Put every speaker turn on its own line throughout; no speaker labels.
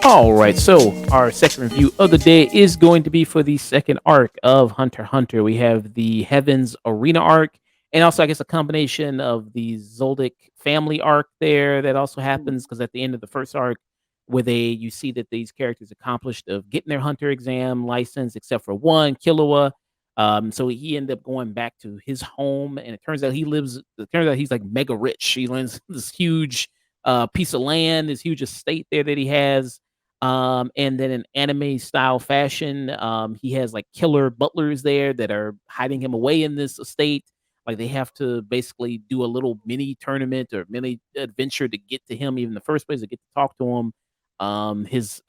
All right, so our second review of the day is going to be for the second arc of Hunter x Hunter. We have the Heavens Arena arc, and also, I guess, a combination of the Zoldyck family arc there that also
Mhm.
happens because at the end of the first arc, where you see that these characters accomplished of getting their Hunter exam license, except for one, Killua. So he ended up going back to his home, and it turns out he's like mega rich. He lands this huge piece of land, this huge estate there that he has, and then in anime style fashion, he has like killer butlers there that are hiding him away in this estate. Like they have to basically do a little mini tournament or mini adventure to get to him, even in the first place, to get to talk to him. His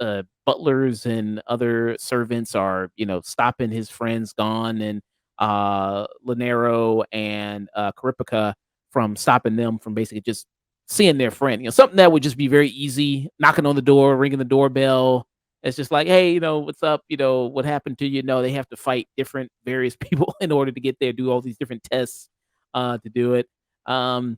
butlers and other servants are, stopping his friends Gon and Lanero and Karipika from stopping them from basically just seeing their friend. Something that would just be very easy, knocking on the door, ringing the doorbell. It's just like, hey, what's up? What happened to you? No, they have to fight different various people in order to get there, do all these different tests to do it. Um,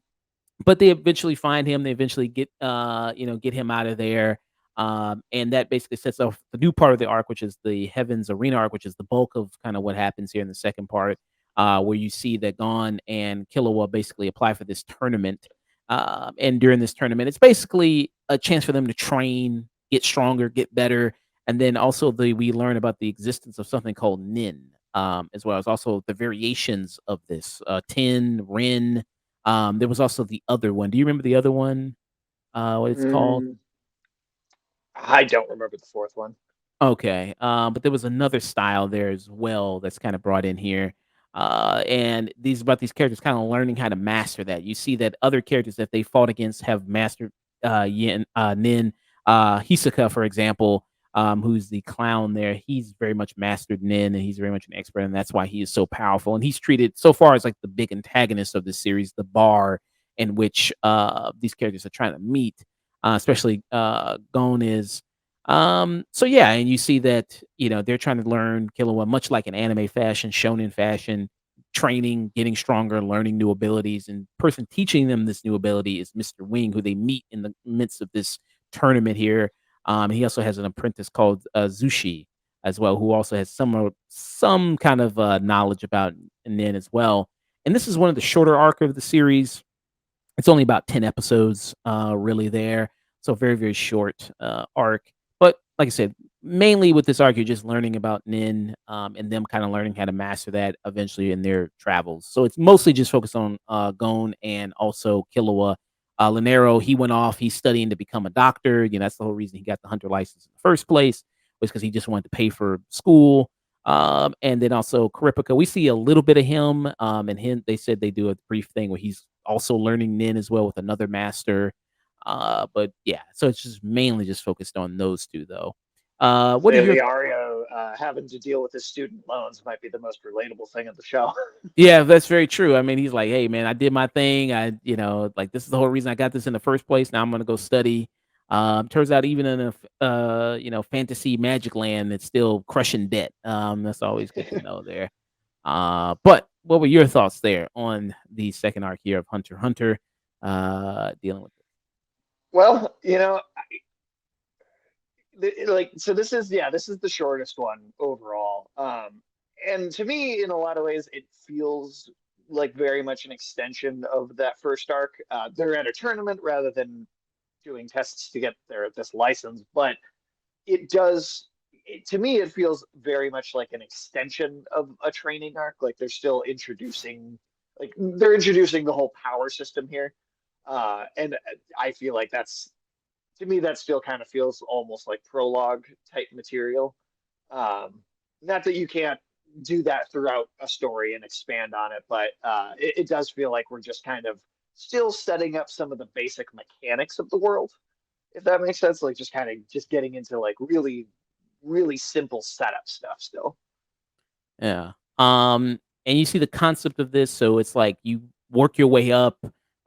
but they eventually find him. They eventually get him out of there. And that basically sets off the new part of the arc, which is the Heavens Arena arc, which is the bulk of kind of what happens here in the second part, where you see that Gon and Killua basically apply for this tournament. And during this tournament, it's basically a chance for them to train, get stronger, get better. And then also we learn about the existence of something called Nin, as well as also the variations of this Tin, Rin. There was also the other one. Do you remember the other one? What it's called?
Mm, I don't remember the fourth one.
Okay. But there was another style there as well that's kind of brought in here. And these characters kind of learning how to master that. You see that other characters that they fought against have mastered Nin, Hisoka, for example, who's the clown there. He's very much mastered Nin and he's very much an expert, and that's why he is so powerful. And he's treated so far as like the big antagonist of the series, the bar in which these characters are trying to meet. Especially Gon is so yeah, and you see that, they're trying to learn Killua much like an anime fashion, shonen fashion, training, getting stronger, learning new abilities, and person teaching them this new ability is Mr. Wing, who they meet in the midst of this tournament here. He also has an apprentice called Zushi as well, who also has some kind of knowledge about Nin as well. And this is one of the shorter arc of the series. It's only about 10 episodes, really there. So very, very short arc. But like I said, mainly with this arc, you're just learning about Nin, and them kind of learning how to master that eventually in their travels. So it's mostly just focused on Gon and also Killua. Lanero, he went off, he's studying to become a doctor. That's the whole reason he got the hunter license in the first place, was because he just wanted to pay for school. And then also Karipika, we see a little bit of him. And him, they said they do a brief thing where he's also learning Nin as well with another master. But yeah, so it's just mainly just focused on those two though. What are
Say
your
Leario having to deal with his student loans might be the most relatable thing of the show.
Yeah, that's very true. I mean, he's like, hey man, I did my thing. Like this is the whole reason I got this in the first place. Now I'm gonna go study. Turns out even in a fantasy magic land, it's still crushing debt. That's always good to know there. But what were your thoughts there on the second arc here of Hunter x Hunter? Dealing with
Well, like so this is the shortest one overall. And to me, in a lot of ways, it feels like very much an extension of that first arc. They're at a tournament rather than doing tests to get this license, but to me it feels very much like an extension of a training arc. Like they're introducing the whole power system here, and I feel like that's to me that still kind of feels almost like prologue type material. um Not that you can't do that throughout a story and expand on it, but it does feel like we're just kind of still setting up some of the basic mechanics of the world, if that makes sense. Like just kind of just getting into like really simple setup stuff still.
Yeah. And you see the concept of this, so it's like you work your way up.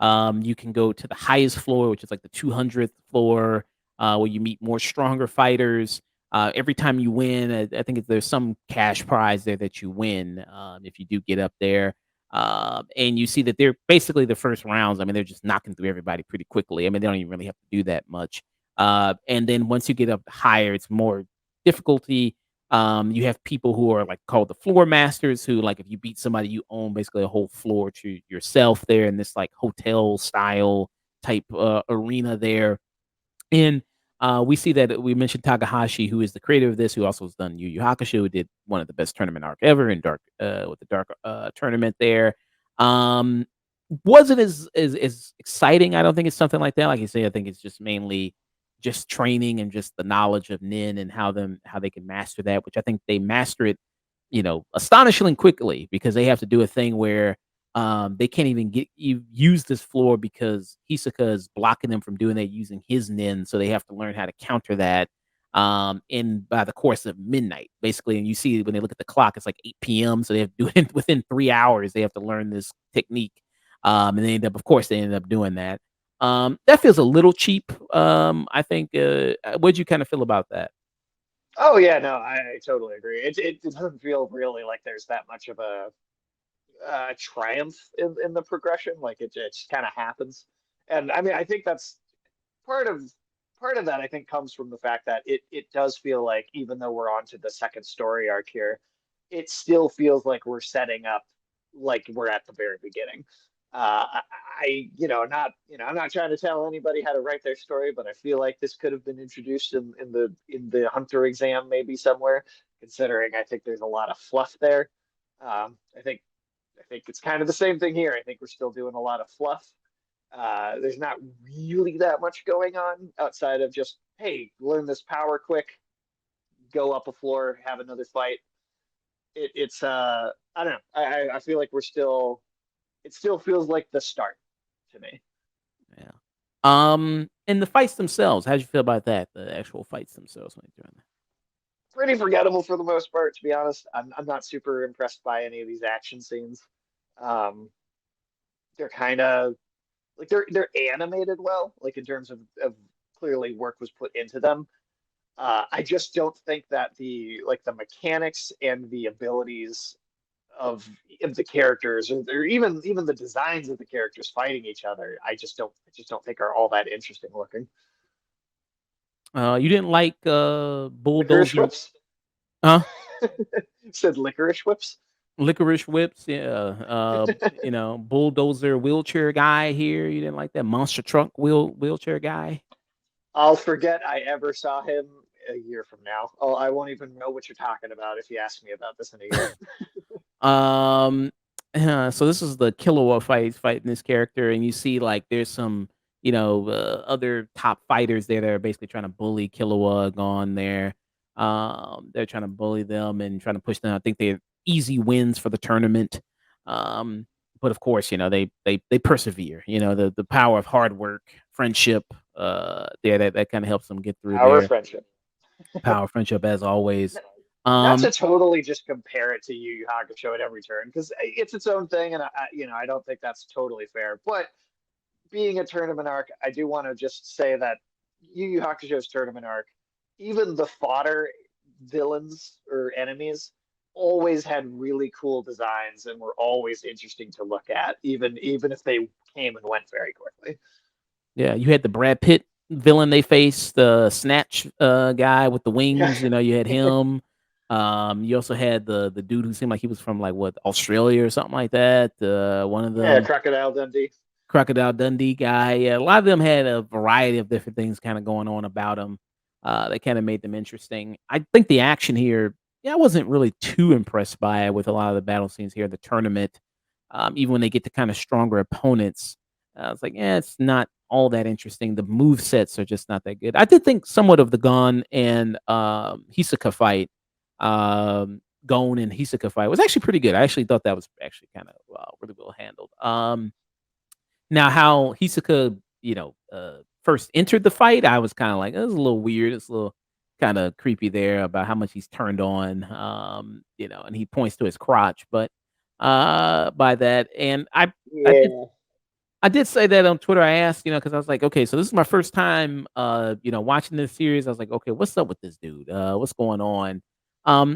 You can go to the highest floor, which is like the 200th floor, where you meet more stronger fighters. Every time you win, I think there's some cash prize there that you win if you do get up there. And you see that they're basically the first rounds. I mean, they're just knocking through everybody pretty quickly. I mean, they don't even really have to do that much. And then once you get up higher, it's more difficulty. You have people who are like called the floor masters, who like if you beat somebody, you own basically a whole floor to yourself there in this like hotel style type arena there. And we see that we mentioned Takahashi, who is the creator of this, who also has done Yu Yu Hakusho, who did one of the best tournament arc ever in Dark with the Dark tournament there. Um, wasn't as exciting. I don't think it's something like that. Like you say, I think it's just mainly just training and just the knowledge of Nin and how they can master that, which I think they master it, astonishingly quickly because they have to do a thing where they can't even get you use this floor because Hisoka is blocking them from doing that using his nin, so they have to learn how to counter that in by the course of midnight, basically. And you see when they look at the clock, it's like 8 p.m. So they have to do it within 3 hours. They have to learn this technique, and they end up, of course, they ended up doing that. That feels a little cheap. I think. What'd you kind of feel about that?
Oh yeah, no, I totally agree. It doesn't feel really like there's that much of a triumph in the progression. Like it just kind of happens. And I mean, I think that's part of part of that. I think comes from the fact that it does feel like even though we're on to the second story arc here, it still feels like we're setting up like we're at the very beginning. Not I'm not trying to tell anybody how to write their story, but I feel like this could have been introduced in the Hunter exam maybe somewhere. Considering I think there's a lot of fluff there. I think it's kind of the same thing here. I think we're still doing a lot of fluff. There's not really that much going on outside of just, hey, learn this power quick, go up a floor, have another fight. It's I don't know. I feel like it still feels like the start to me.
Yeah. And the fights themselves, how'd you feel about that? The actual fights themselves when you're doing
Pretty forgettable for the most part, to be honest. I'm not super impressed by any of these action scenes. Um, they're kind of like they're animated well, like in terms of clearly work was put into them. I just don't think that the mechanics and the abilities of the characters, or even the designs of the characters fighting each other, I just don't think are all that interesting looking.
that? You didn't like
Licorice
Bulldozer,
whips.
huh?
Said licorice whips.
Licorice Whips, yeah. Bulldozer wheelchair guy here. You didn't like that monster truck wheelchair guy.
I'll forget I ever saw him a year from now. Oh, I won't even know what you're talking about if you ask me about this in a year.
Um, so this is the Killua fighting this character, and you see like there's some other top fighters there that are basically trying to bully Killua gone there. They're trying to bully them and trying to push them. I think they're easy wins for the tournament. Um, but of course, they persevere. The power of hard work, friendship. There that kind of helps them get through
Our
there.
friendship.
Power of friendship as always.
Not to
Um,
totally just compare it to Yu Yu Hakusho at every turn, because it's its own thing, and I don't think that's totally fair. But being a tournament arc, I do want to just say that Yu Yu Hakusho's tournament arc, even the fodder villains or enemies, always had really cool designs and were always interesting to look at, even if they came and went very quickly.
Yeah, you had the Brad Pitt villain they faced, the Snatch guy with the
Yeah,
wings. You had him. You also had the dude who seemed like he was from like what Australia or something like that. One of
yeah,
them,
Crocodile Dundee.
Crocodile Dundee guy. Yeah, a lot of them had a variety of different things kind of going on about them. That kind of made them interesting. I think the action here, yeah, I wasn't really too impressed by it with a lot of the battle scenes here in the tournament. Even when they get to kind of stronger opponents, I was like, yeah, it's not all that interesting. The move sets are just not that good. I did think somewhat of the Gon and Hisoka fight, Gon and Hisoka fight was actually pretty good. I actually thought that was actually kind of really well handled. Now, how Hisoka, first entered the fight, I was kind of like, it was a little weird. It's a little kind of creepy there about how much he's turned on, and he points to his crotch, but by that, and I did
Yeah.
I did say that on Twitter. I asked, because I was like, okay, so this is my first time, watching this series. I was like, okay, what's up with this dude? What's going on?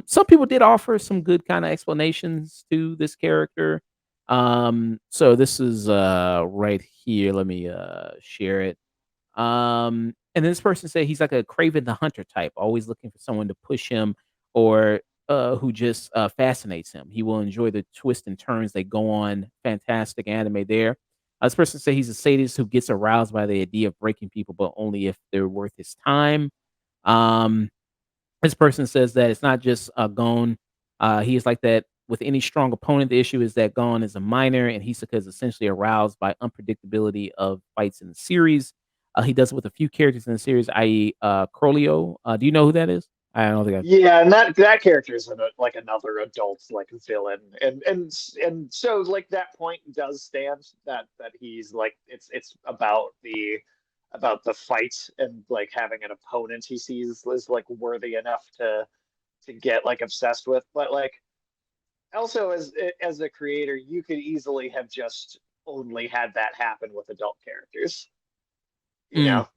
Some people did offer some good kind of explanations to this character. So this is right here. Let me share it. And this person said he's like a Craven the Hunter type, always looking for someone to push him or who just fascinates him. He will enjoy the twists and turns that go on. Fantastic anime there. This person said he's a sadist who gets aroused by the idea of breaking people, but only if they're worth his time. Um, this person says that it's not just Gon. He is like that with any strong opponent. The issue is that Gon is a minor, and Hisoka is essentially aroused by unpredictability of fights in the series. He does it with a few characters in the series, i.e., Crolio. Do you know who that is? I don't think I.
Yeah, and that character is like another adult like villain, and so like that point does stand that he's like it's about the fight and like having an opponent he sees is like worthy enough to get like obsessed with, but like also as a creator, you could easily have just only had that happen with adult characters, you
Mm,
know?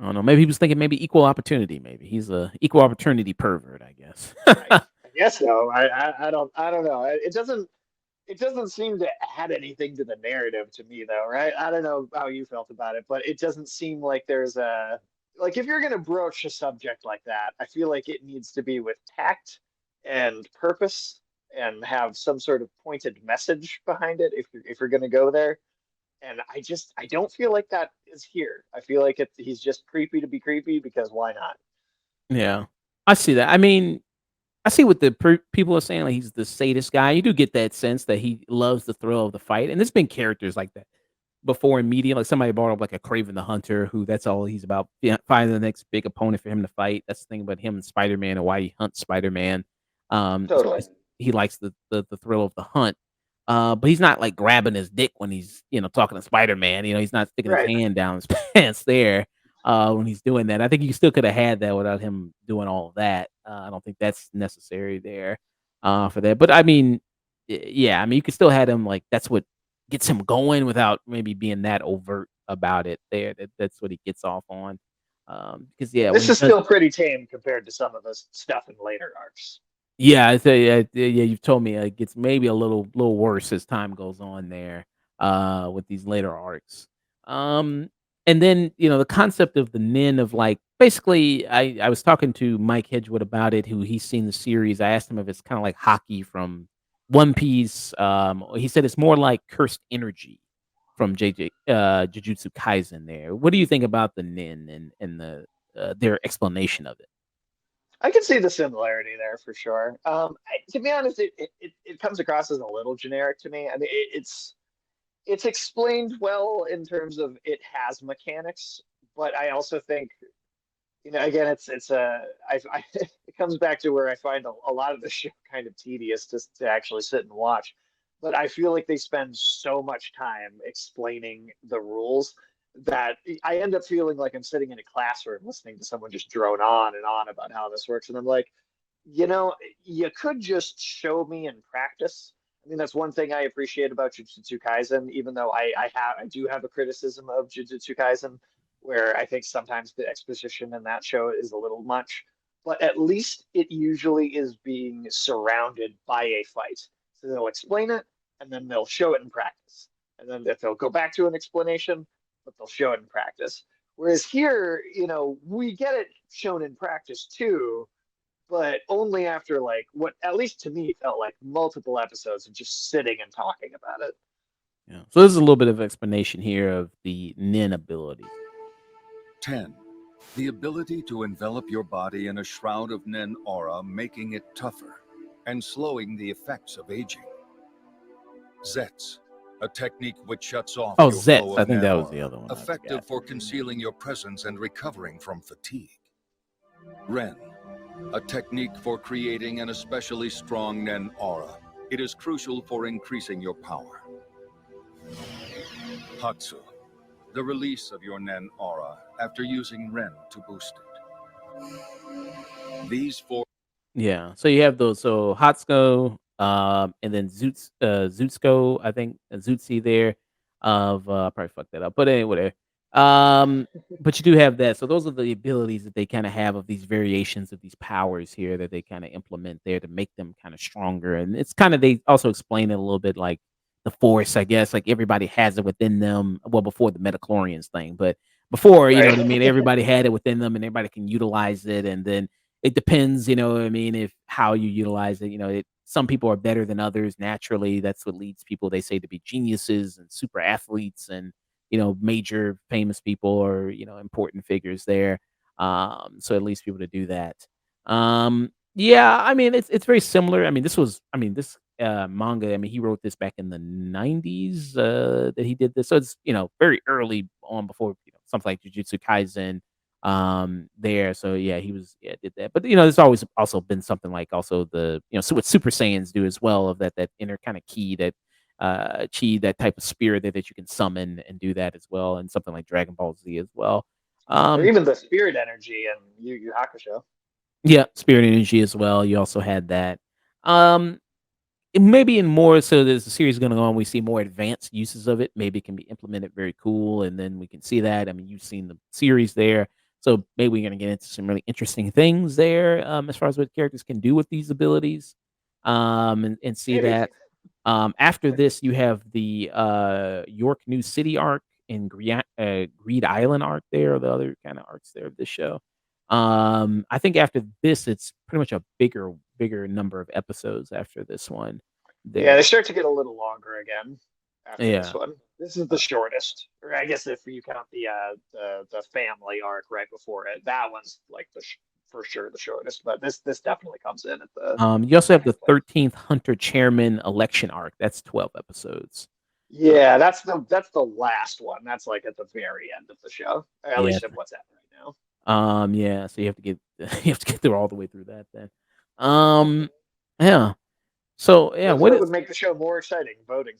I don't know. Maybe he was thinking maybe equal opportunity. Maybe he's a equal opportunity pervert. I guess.
I guess so. I don't know. It doesn't seem to add anything to the narrative to me though, right? I don't know how you felt about it, but it doesn't seem like there's a like if you're going to broach a subject like that, I feel like it needs to be with tact and purpose and have some sort of pointed message behind it if you're going to go there. And I don't feel like that is here. I feel like he's just creepy to be creepy because why not?
Yeah, I see that. I mean, I see what the people are saying. Like he's the sadist guy. You do get that sense that he loves the thrill of the fight, and there's been characters like that before in media. Like somebody brought up like a Craven the Hunter, who that's all he's about, finding the next big opponent for him to fight. That's the thing about him and Spider Man and why he hunts Spider Man. Is
Totally.
because he likes the thrill of the hunt. But he's not like grabbing his dick when he's talking to Spider Man. He's not sticking his
Right.
hand down his pants there when he's doing that. I think you still could have had that without him doing all of that. I don't think that's necessary there for that. But I mean, yeah, I mean, you could still have him like that's what gets him going without maybe being that overt about it. There, that's what he gets off on. Because yeah, when
This
he
is
does,
still pretty tame compared to some of the stuff in later arcs.
yeah, I say, yeah, you've told me it gets maybe a little worse as time goes on there, with these later arcs. Um, and then, the concept of the nin of, like basically, I was talking to Mike Hedgewood about it, who he's seen the series. I asked him if it's kinda like hockey from One Piece. He said it's more like cursed energy from Jujutsu Kaisen there. What do you think about the nin and their explanation of it?
I can see the similarity there for sure. To be honest, it comes across as a little generic to me. I mean, it's explained well in terms of it has mechanics, but I also think again, it's it comes back to where I find a lot of the show kind of tedious to actually sit and watch. But I feel like they spend so much time explaining the rules that I end up feeling like I'm sitting in a classroom listening to someone just drone on and on about how this works. And I'm like, you know, you could just show me in practice. I mean, that's one thing I appreciate about Jujutsu Kaisen, even though I do have a criticism of Jujutsu Kaisen, where I think sometimes the exposition in that show is a little much. But at least it usually is being surrounded by a fight. So they'll explain it and then they'll show it in practice. And then if they'll go back to an explanation, but they'll show it in practice. Whereas here, we get it shown in practice too, but only after like what at least to me felt like multiple episodes of just sitting and talking about it.
Yeah. So this is a little bit of explanation here of the nin abilities.
10. The ability to envelop your body in a shroud of Nen aura, making it tougher and slowing the effects of aging. Zets, a technique which shuts off
Oh,
your flow
Zets. I
of
think
Nen
that was the
aura,
other one I
effective
forgot.
for concealing your presence and recovering from fatigue. Ren, a technique for creating an especially strong Nen aura. It is crucial for increasing your power. Hatsu, the release of your Nen aura after using Ren to boost it. These four.
Yeah. So you have those. So Hotsko, and then Zutsko, I think Zootsie there. of, I probably fucked that up, but anyway, um, but you do have that. So those are the abilities that they kinda have of these variations of these powers here that they kinda implement there to make them kinda stronger, and it's kinda they also explain it a little bit like the Force, I guess, like, everybody has it within them, well, before the midichlorians thing, but before, you know
Right.
what I mean, everybody had it within them and everybody can utilize it, and then it depends, you know what I mean, if how you utilize it, you know, some people are better than others naturally. That's what leads people, they say, to be geniuses and super athletes and, you know, major famous people or, you know, important figures there. So it leads people to do that. Yeah, I mean, it's very similar. I mean, this manga, I mean, he wrote this back in the 90s that he did this. So it's, you know, very early on before, you know, something like Jujutsu Kaisen there. So yeah, he was yeah, did that. But you know, there's always also been something like also the, you know, so what Super Saiyans do as well of that inner kind of key that chi, that type of spirit that you can summon and do that as well, and something like Dragon Ball Z as well.
Or
Um
even the spirit energy in Yu Yu Hakusho.
yeah, spirit energy as well. You also had that. Um Maybe in more so as the series is going on, we see more advanced uses of it. Maybe it can be implemented very cool, and then we can see that. I mean, you've seen the series there, so maybe we're going to get into some really interesting things there as far as what characters can do with these abilities, and see
Maybe.
that. After this, you have the York New City arc and Greed Island arc. There, the other kind of arcs there of this show. I think after this, it's pretty much a bigger number of episodes after this one
Yeah, they
there.
start to get a little longer again after this
Yeah.
one. This is the
Uh,
shortest, or I guess if you count the family arc right before it, that one's like for sure the shortest. But this definitely comes in at the
you also have the
second place.
13th Hunter Chairman election arc. That's 12 episodes. Uh,
Yeah, that's the last one. That's like at the very end of the show, or at
yeah.
least of what's happening right now.
Yeah, so you have to get you have to get through all the way through that then. Um, yeah. So, yeah,
That's
what
what
is
would make the show more exciting, voting.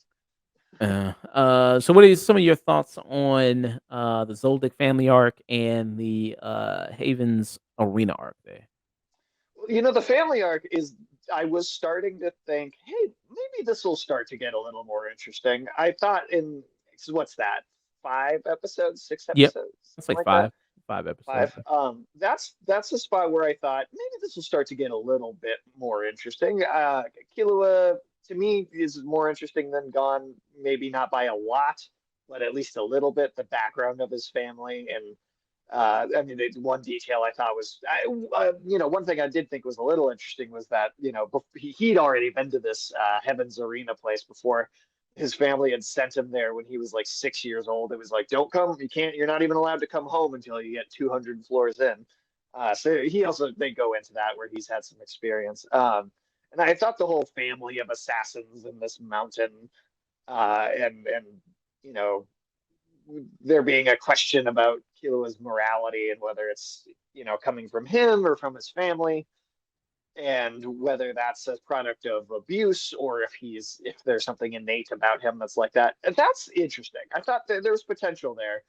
so what is some of your thoughts on the Zoldyck family arc and the Haven's Arena arc there?
The family arc is, I was starting to think, hey, maybe this will start to get a little more interesting. I thought so what's that? 5 episodes, six
Yep.
episodes,
It's
something
like
like that.
five episodes.
Five. That's a spot where I thought maybe this will start to get a little bit more interesting. Killua to me is more interesting than Gon, maybe not by a lot, but at least a little bit. The background of his family and I mean, one detail I thought was, one thing I did think was a little interesting was that, he'd already been to this Heaven's Arena place before. His family had sent him there when he was like 6 years old. It was like, don't come, you can't, you're not even allowed to come home until you get 200 floors in. So they go into that where he's had some experience. And I thought the whole family of assassins in this mountain, and you know, there being a question about Killua's morality and whether it's coming from him or from his family, and whether that's a product of abuse or if there's something innate about him that's like that. And that's interesting. I thought there was potential there.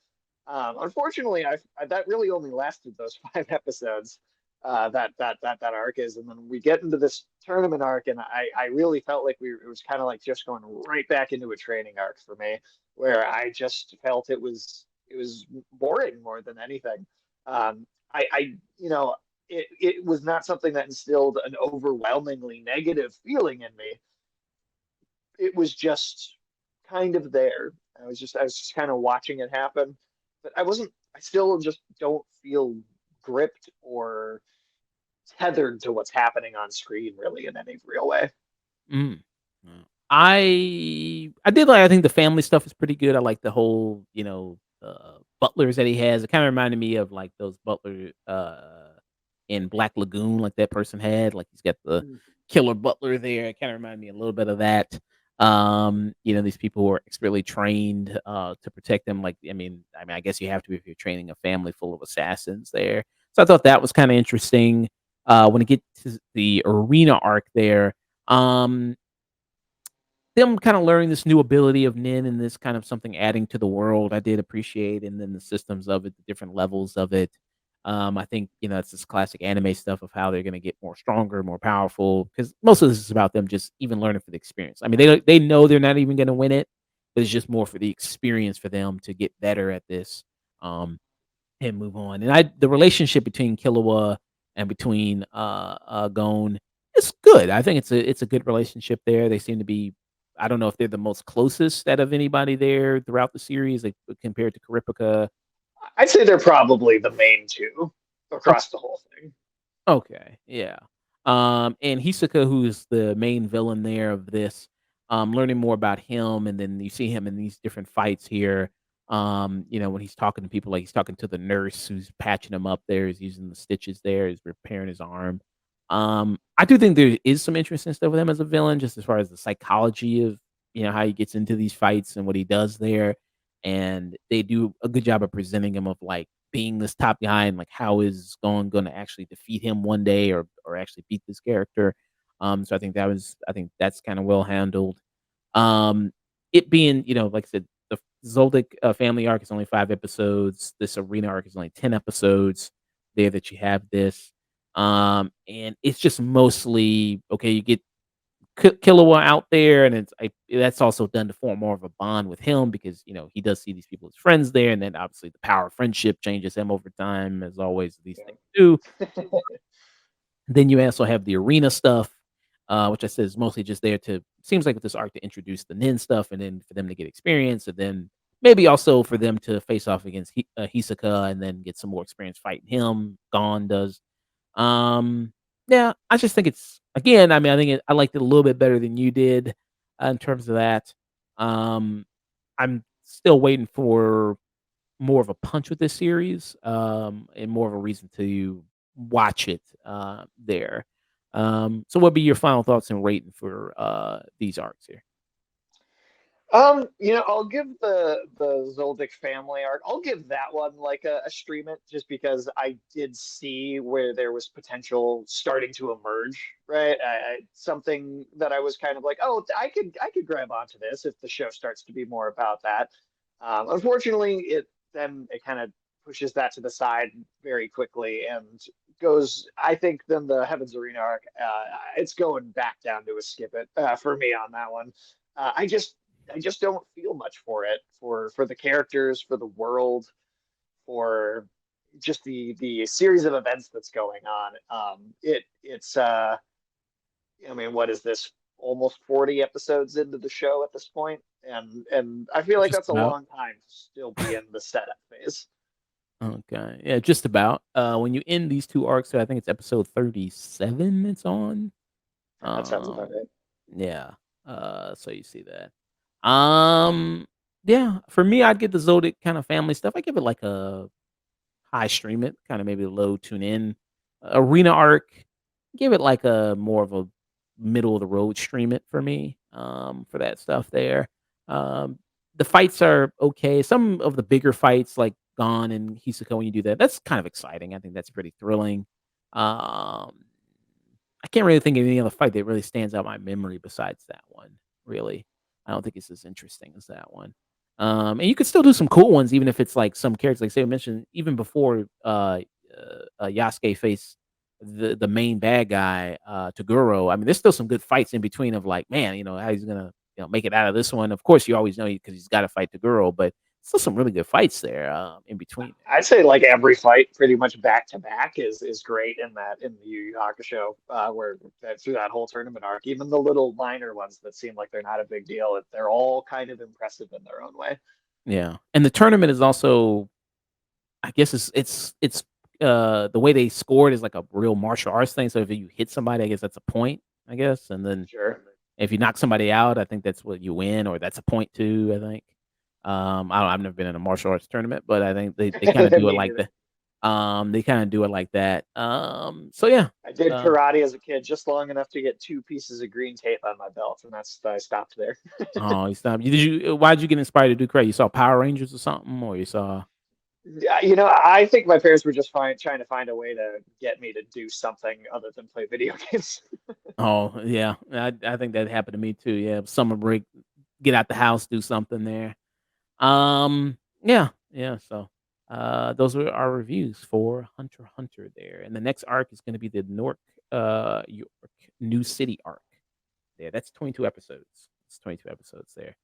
Unfortunately, that really only lasted those 5 episodes. That arc is, and then we get into this tournament arc, and I really felt like it was kind of like just going right back into a training arc for me, where I just felt it was boring more than anything. I it was not something that instilled an overwhelmingly negative feeling in me. It was just kind of there. I was just kind of watching it happen, but I still just don't feel gripped or tethered to what's happening on screen really in any real way.
Mm. I did like, I think the family stuff is pretty good. I like the whole, you know, butlers that he has. It kinda reminded me of, like, those butler, in Black Lagoon, like that person had. Like, he's got the killer butler there. It kinda reminded me a little bit of that. You know, these people who are expertly trained, to protect them. Like, I guess you have to if you're training a family full of assassins there. So I thought that was kinda interesting. When it gets to the arena arc there, um them kinda learning this new ability of Nin and this kind of something adding to the world, I did appreciate, and then the systems of it, the different levels of it. I think, you know, it's this classic anime stuff of how they're gonna get more stronger, more powerful. Because most of this is about them just even learning for the experience. I mean, they know they're not even gonna win it, but it's just more for the experience for them to get better at this, um, and move on. And the relationship between Killua and between Gon is good. I think it's a good relationship there. They seem to be. I don't know if they're the most closest out of anybody there throughout the series, like compared to Kurapika.
I'd say they're probably the main two across the whole thing.
Okay, yeah. And Hisoka, who's the main villain there of this, learning more about him, and then you see him in these different fights here. When he's talking to people, like he's talking to the nurse who's patching him up there, he's using the stitches there, he's repairing his arm. I do think there is some interesting stuff with him as a villain, just as far as the psychology of how he gets into these fights and what he does there. And they do a good job of presenting him of like being this top guy and like how is going to actually defeat him one day or actually beat this character. So I think that's kind of well handled. It being like I said, the Zoldyck family arc is only 5 episodes. This arena arc is only 10 episodes. There that you have this, and it's just mostly okay. You get Killua out there, and that's also done to form more of a bond with him because he does see these people as friends there, and then obviously the power of friendship changes him over time, as always these things do. Then you also have the arena stuff, which I said is mostly just there to seems like with this arc to introduce the Nin stuff, and then for them to get experience, and then maybe also for them to face off against Hisoka, and then get some more experience fighting him. Gon does. Um, yeah, I just think it's again, I mean, I liked it a little bit better than you did, in terms of that. Um, I'm still waiting for more of a punch with this series, and more of a reason to watch it, there. So what be your final thoughts and rating for, these arcs here?
I'll give the Zoldyck family arc. I'll give that one like a stream it just because I did see where there was potential starting to emerge, right? Something that I was kind of like, oh, I could grab onto this if the show starts to be more about that. Unfortunately, it kind of pushes that to the side very quickly and goes. I think then the Heavens Arena arc, it's going back down to a skip it for me on that one. I just don't feel much for it for the characters, for the world, for just the series of events that's going on. It's I mean, what is this? Almost 40 episodes into the show at this point, and I feel like
Just
that's a
about.
long time to still be in the setup phase.
Okay, yeah, just about. When you end these 2 arcs, so I think it's episode 37 it's on.
That sounds about
Um,
right.
yeah, so you see that. Um, yeah, for me, I'd get the Zodiac kind of family stuff. I give it like a high stream it, kinda maybe low tune in. Arena arc, give it like a more of a middle of the road stream it for me, for that stuff there. Um, the fights are okay. Some of the bigger fights like Gon and Hisoka when you do that, that's kind of exciting. I think that's pretty thrilling. Um, I can't really think of any other fight that really stands out in my memory besides that one, really. I don't think it's as interesting as that one. And you could still do some cool ones, even if it's like some characters, like say I mentioned, even before Yasuke faced the main bad guy, Toguro. I mean, there's still some good fights in between of like, man, how he's gonna make it out of this one. Of course, you always know because he's got to fight Toguro, but still some really good fights there, in between there.
I'd say like every fight, pretty much back to back, is great in the Yu Yu Hakusho, where through that whole tournament arc, even the little minor ones that seem like they're not a big deal, they're all kind of impressive in their own way.
Yeah, and the tournament is also I guess the way they scored is like a real martial arts thing, so if you hit somebody, I guess that's a point, I guess, and then
Sure.
if you knock somebody out, I think that's what you win, or that's a point too, I think. I've never been in a martial arts tournament, but I think they kinda do it
Me
like
neither.
that. They kinda do it like that. So yeah.
I did
Uh,
karate as a kid just long enough to get 2 pieces of green tape on my belt, and I stopped there.
oh, you stopped. Why'd you get inspired to do karate? You saw Power Rangers or something, or you saw
Yeah, I think my parents were just trying to find a way to get me to do something other than play video games.
Oh, yeah. I think that happened to me too, yeah. Summer break, get out the house, do something there. Yeah, yeah, so, those were our reviews for Hunter x Hunter there, and the next arc is gonna be the York New City arc. Yeah, that's 22 episodes. It's 22 episodes there.